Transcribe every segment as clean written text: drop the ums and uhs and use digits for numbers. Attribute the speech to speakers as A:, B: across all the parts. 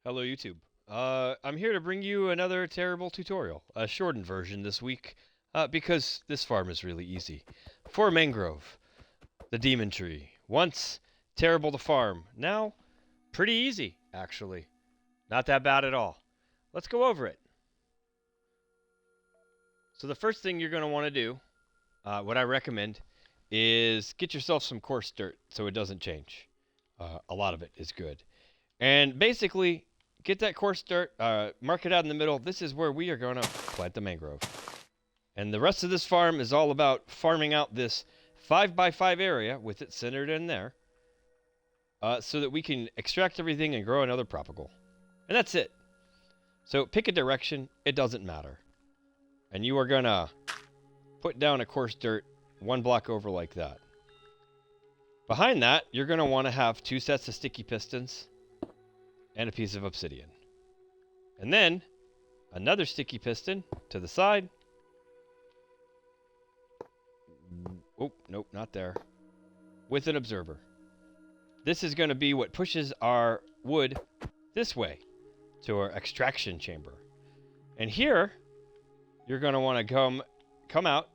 A: Hello YouTube. I'm here to bring you another terrible tutorial, a shortened version this week, because this farm is really easy. For Mangrove, the demon tree. Once terrible to farm, now pretty easy, actually. Not that bad at all. Let's go over it. So the first thing you're going to want to do, what I recommend, is get yourself some coarse dirt so it doesn't change. A lot of it is good. And basically, get that coarse dirt, mark it out in the middle. This is where we are going to plant the mangrove. And the rest of this farm is all about farming out this 5x5 area with it centered in there so that we can extract everything and grow another propagal. And that's it. So pick a direction. It doesn't matter. And you are going to put down a coarse dirt 1 block over like that. Behind that, you're going to want to have 2 sets of sticky pistons and a piece of obsidian. And then another sticky piston to the side. Oh, nope, not there. With an observer. This is going to be what pushes our wood this way to our extraction chamber. And here, you're going to want to come out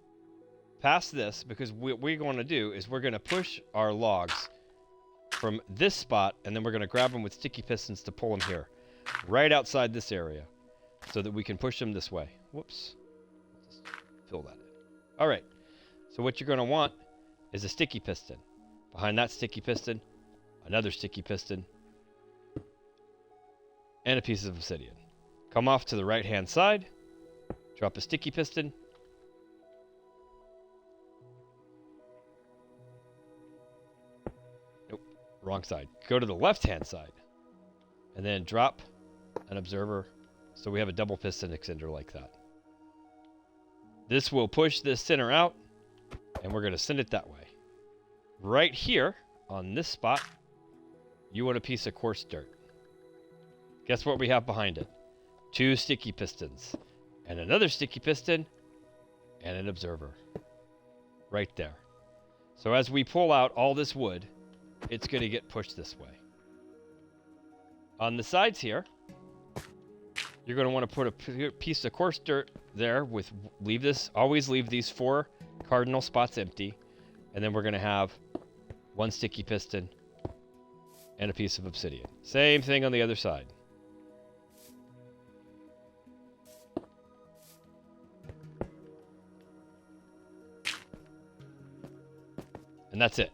A: past this, because what we're going to do is we're going to push our logs from this spot, and then we're going to grab them with sticky pistons to pull them here, right outside this area, so that we can push them this way. Whoops. Just fill that in. All right. So what you're going to want is a sticky piston. Behind that sticky piston, another sticky piston, and a piece of obsidian. Come off to the right-hand side, drop a sticky piston, wrong side. Go to the left-hand side, and then drop an observer, so we have a double piston extender like that. This will push this center out, and we're going to send it that way. Right here, on this spot, you want a piece of coarse dirt. Guess what we have behind it? 2 sticky pistons, and another sticky piston, and an observer. Right there. So as we pull out all this wood, it's going to get pushed this way. On the sides here, you're going to want to put a piece of coarse dirt there with, always leave these 4 cardinal spots empty. And then we're going to have 1 sticky piston and a piece of obsidian. Same thing on the other side. And that's it.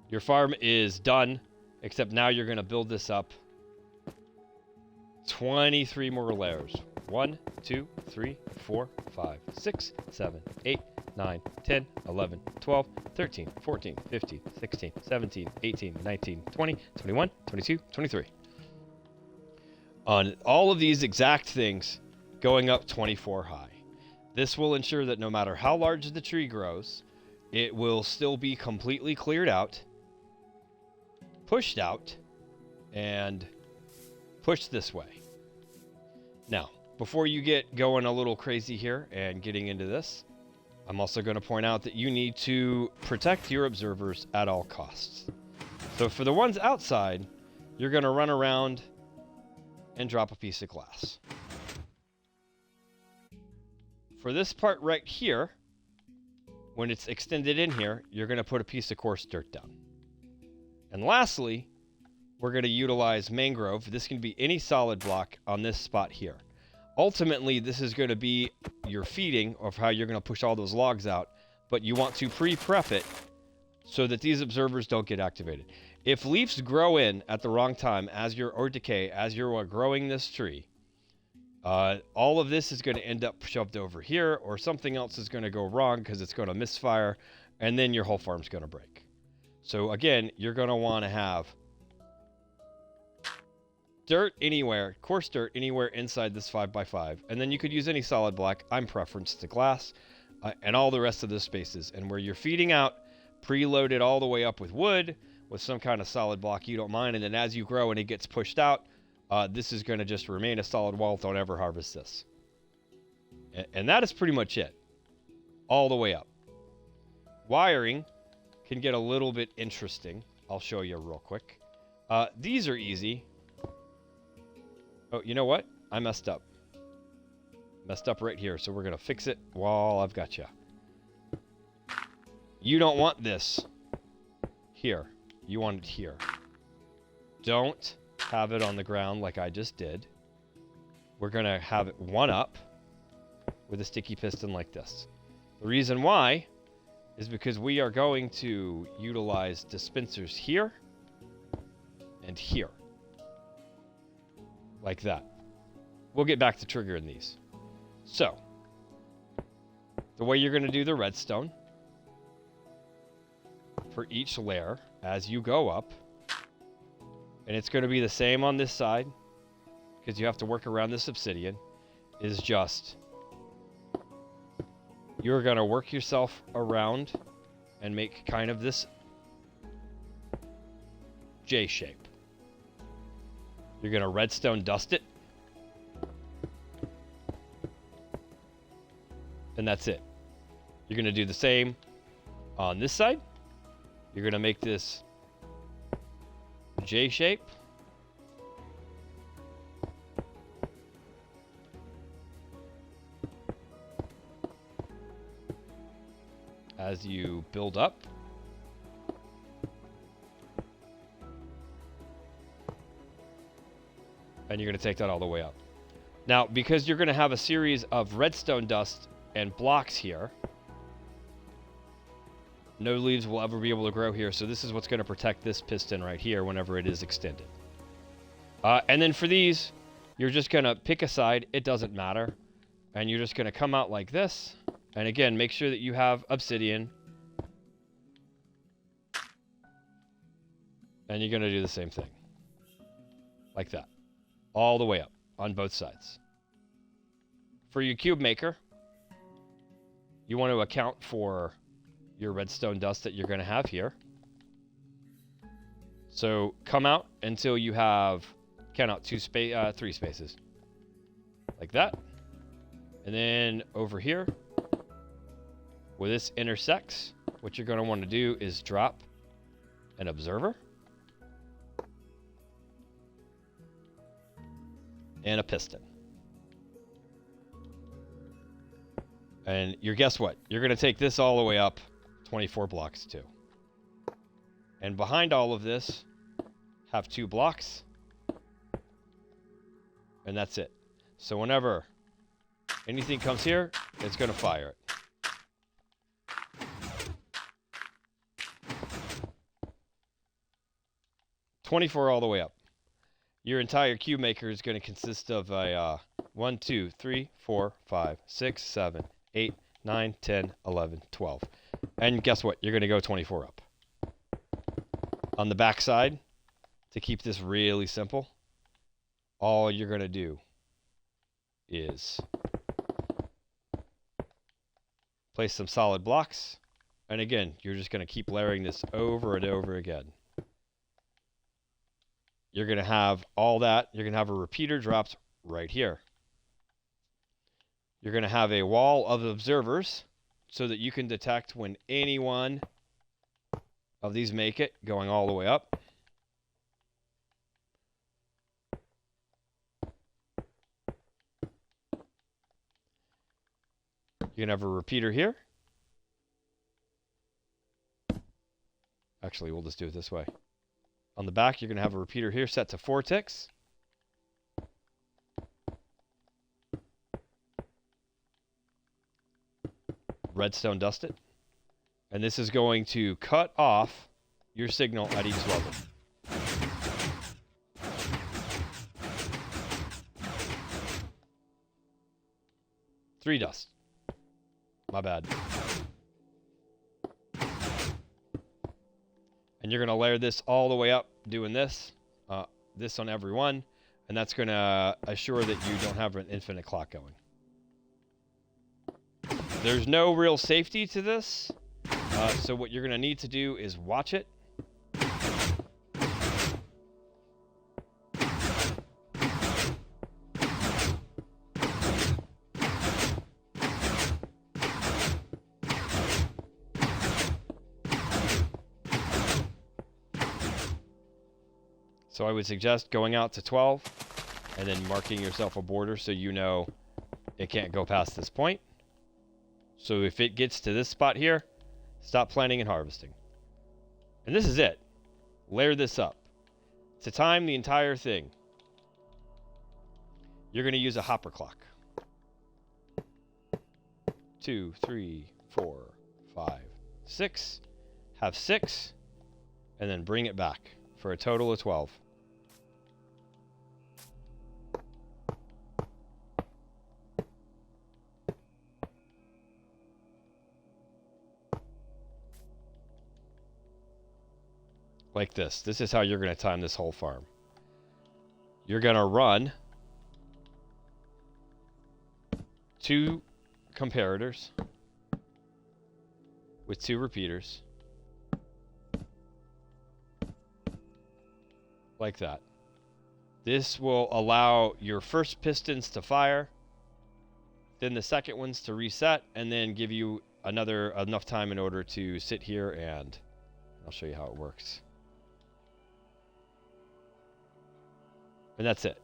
A: Your farm is done, except now you're going to build this up 23 more layers. 1, 2, 3, 4, 5, 6, 7, 8, 9, 10, 11, 12, 13, 14, 15, 16, 17, 18, 19, 20, 21, 22, 23. On all of these exact things, going up 24 high. This will ensure that no matter how large the tree grows, it will still be completely cleared out, pushed out, and pushed this way. Now, before you get going a little crazy here and getting into this, I'm also going to point out that you need to protect your observers at all costs. So for the ones outside, you're going to run around and drop a piece of glass. For this part right here, when it's extended in here, you're going to put a piece of coarse dirt down. And lastly, we're going to utilize mangrove. This can be any solid block on this spot here. Ultimately, this is going to be your feeding of how you're going to push all those logs out, but you want to pre-prep it so that these observers don't get activated. If leaves grow in at the wrong time or decay as you're growing this tree, all of this is going to end up shoved over here, or something else is going to go wrong because it's going to misfire, and then your whole farm's going to break. So again, you're going to want to have dirt anywhere, coarse dirt anywhere inside this 5x5, and then you could use any solid block. I'm preference to glass, and all the rest of the spaces. And where you're feeding out, preloaded all the way up with wood, with some kind of solid block you don't mind, and then as you grow and it gets pushed out, this is going to just remain a solid wall. Don't ever harvest this. And that is pretty much it. All the way up. Wiring can get a little bit interesting. I'll show you real quick. These are easy. Oh, you know what? I messed up. Messed up right here, so we're going to fix it while I've got you. You don't want this here. You want it here. Don't have it on the ground like I just did. We're going to have it one up with a sticky piston like this. The reason why is because we are going to utilize dispensers here and here. Like that. We'll get back to triggering these. So, the way you're going to do the redstone for each layer as you go up, and it's going to be the same on this side because you have to work around this obsidian, is just you're going to work yourself around and make kind of this J shape. You're going to redstone dust it. And that's it. You're going to do the same on this side. You're going to make this J shape. As you build up. And you're going to take that all the way up. Now, because you're going to have a series of redstone dust and blocks here, no leaves will ever be able to grow here, so this is what's going to protect this piston right here whenever it is extended. And then for these, you're just going to pick a side, it doesn't matter, and you're just going to come out like this, and again, make sure that you have obsidian, and you're going to do the same thing, like that, all the way up on both sides. For your cube maker, you want to account for your redstone dust that you're going to have here. So come out until you have, count out 3 spaces. Like that. And then over here, where this intersects, what you're going to want to do is drop an observer. And a piston. And guess what? You're going to take this all the way up 24 blocks too. And behind all of this, have 2 blocks. And that's it. So whenever anything comes here, it's going to fire it. $24 all the way up. Your entire cube maker is going to consist of a 1, 2, 3, 4, 5, 6, 7, 8, 9, 10, 11, 12. And guess what? You're going to go 24 up. On the back side, to keep this really simple, all you're going to do is place some solid blocks. And again, you're just going to keep layering this over and over again. You're going to have all that. You're going to have a repeater dropped right here. You're going to have a wall of observers so that you can detect when any one of these make it, going all the way up. You're going to have a repeater here. Actually, we'll just do it this way. On the back, you're going to have a repeater here set to 4 ticks. Redstone dust it. And this is going to cut off your signal at each level. Three dust. My bad. And you're going to layer this all the way up, doing this on every one, and that's going to assure that you don't have an infinite clock going. There's no real safety to this, so what you're going to need to do is watch it. So I would suggest going out to 12 and then marking yourself a border so you know it can't go past this point. So if it gets to this spot here, stop planting and harvesting. And this is it. Layer this up. To time the entire thing, you're going to use a hopper clock. 2, 3, 4, 5, 6. Have 6, and then bring it back for a total of 12. Like this. This is how you're going to time this whole farm. You're going to run 2 comparators with 2 repeaters. Like that. This will allow your first pistons to fire, then the second ones to reset, and then give you enough time in order to sit here and I'll show you how it works. And that's it.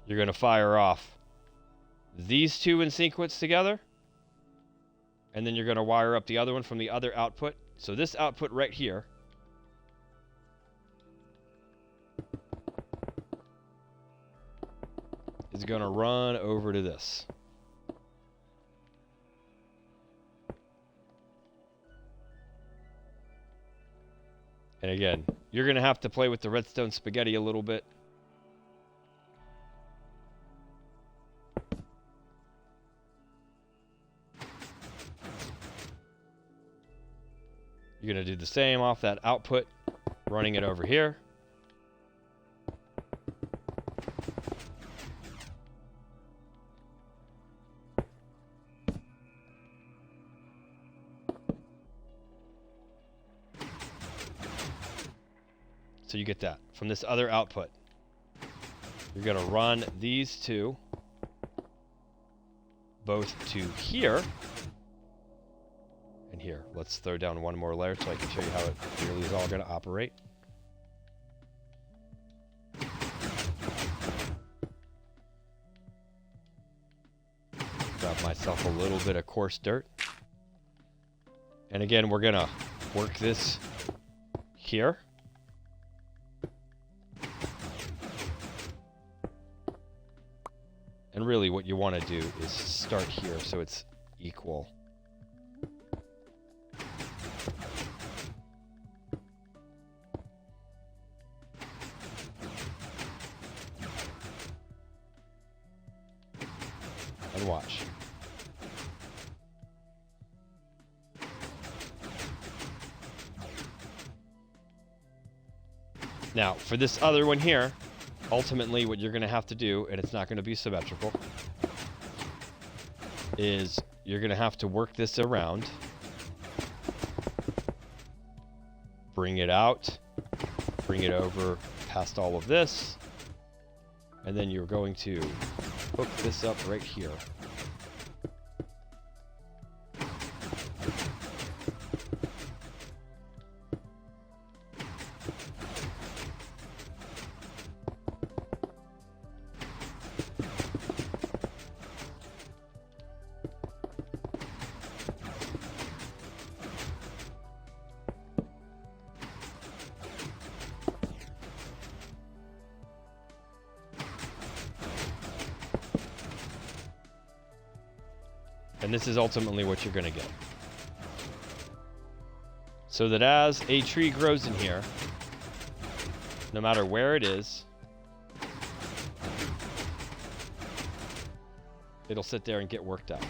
A: You're going to fire off these 2 in sequence together, and then you're going to wire up the other one from the other output. So this output right here is going to run over to this. And again, you're going to have to play with the redstone spaghetti a little bit. You're going to do the same off that output, running it over here. So you get that from this other output. You're going to run these 2 both to here and here. Let's throw down one more layer so I can show you how it really is all going to operate. Grab myself a little bit of coarse dirt. And again, we're going to work this here. And really what you want to do is start here so it's equal. And watch. Now, for this other one here, ultimately what you're going to have to do, and it's not going to be symmetrical, is you're going to have to work this around, bring it out, bring it over past all of this, and then you're going to hook this up right here. And this is ultimately what you're going to get. So that as a tree grows in here, no matter where it is, it'll sit there and get worked out.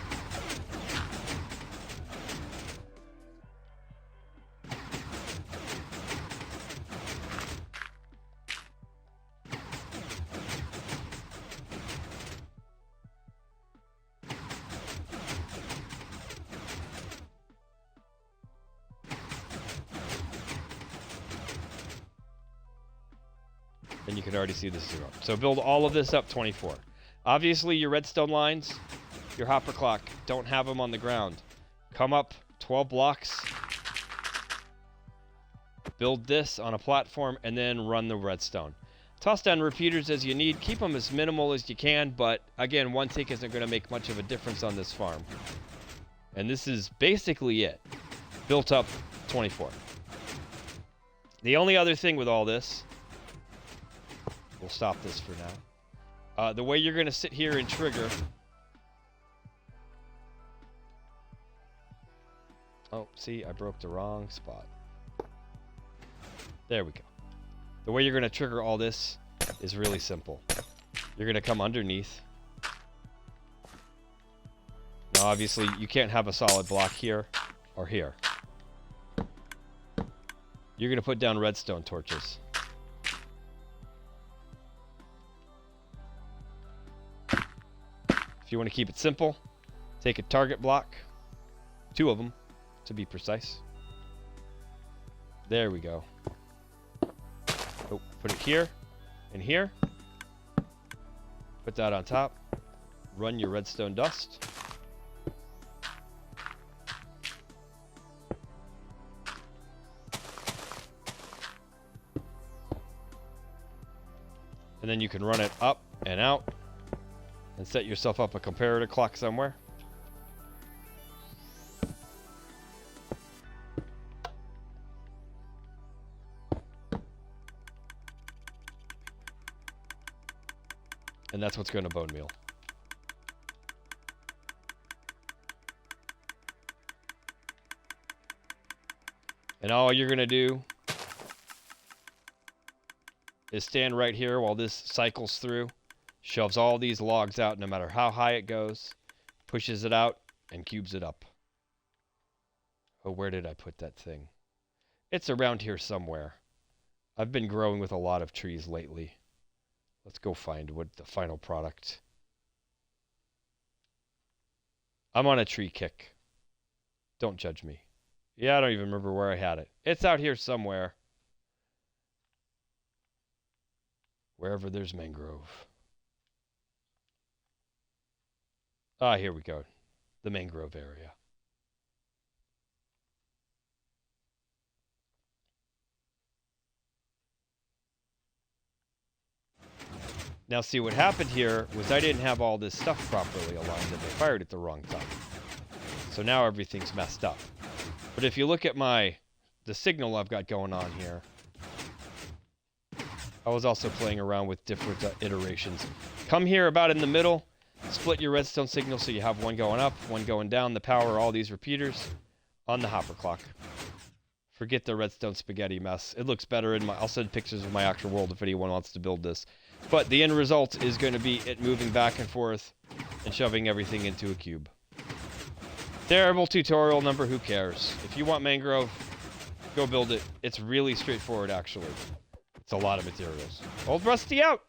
A: And you can already see this 0. So build all of this up 24. Obviously, your redstone lines, your hopper clock, don't have them on the ground. Come up 12 blocks, build this on a platform, and then run the redstone. Toss down repeaters as you need. Keep them as minimal as you can, but again, one tick isn't going to make much of a difference on this farm. And this is basically it. Built up 24. The only other thing with all this, we'll stop this for now. The way you're going to sit here and trigger. Oh, see, I broke the wrong spot. There we go. The way you're going to trigger all this is really simple. You're going to come underneath. Now, obviously, you can't have a solid block here or here. You're going to put down redstone torches. If you want to keep it simple, take a target block. 2 of them, to be precise. There we go. Oh, put it here and here. Put that on top. Run your redstone dust. And then you can run it up and out and set yourself up a comparator clock somewhere. And that's what's going to bone meal. And all you're going to do is stand right here while this cycles through, shoves all these logs out no matter how high it goes, pushes it out, and cubes it up. Oh, where did I put that thing? It's around here somewhere. I've been growing with a lot of trees lately. Let's go find what the final product. I'm on a tree kick. Don't judge me. Yeah, I don't even remember where I had it. It's out here somewhere. Wherever there's mangrove. Ah, here we go. The mangrove area. Now see, what happened here was I didn't have all this stuff properly aligned and I fired at the wrong time. So now everything's messed up. But if you look at the signal I've got going on here, I was also playing around with different iterations. Come here about in the middle, split your redstone signal so you have one going up, one going down, the power, all these repeaters on the hopper clock. Forget the redstone spaghetti mess. It looks better in I'll send pictures of my actual world if anyone wants to build this. But the end result is going to be it moving back and forth and shoving everything into a cube. Terrible tutorial number, who cares? If you want mangrove, go build it. It's really straightforward, actually. It's a lot of materials. Old Rusty out!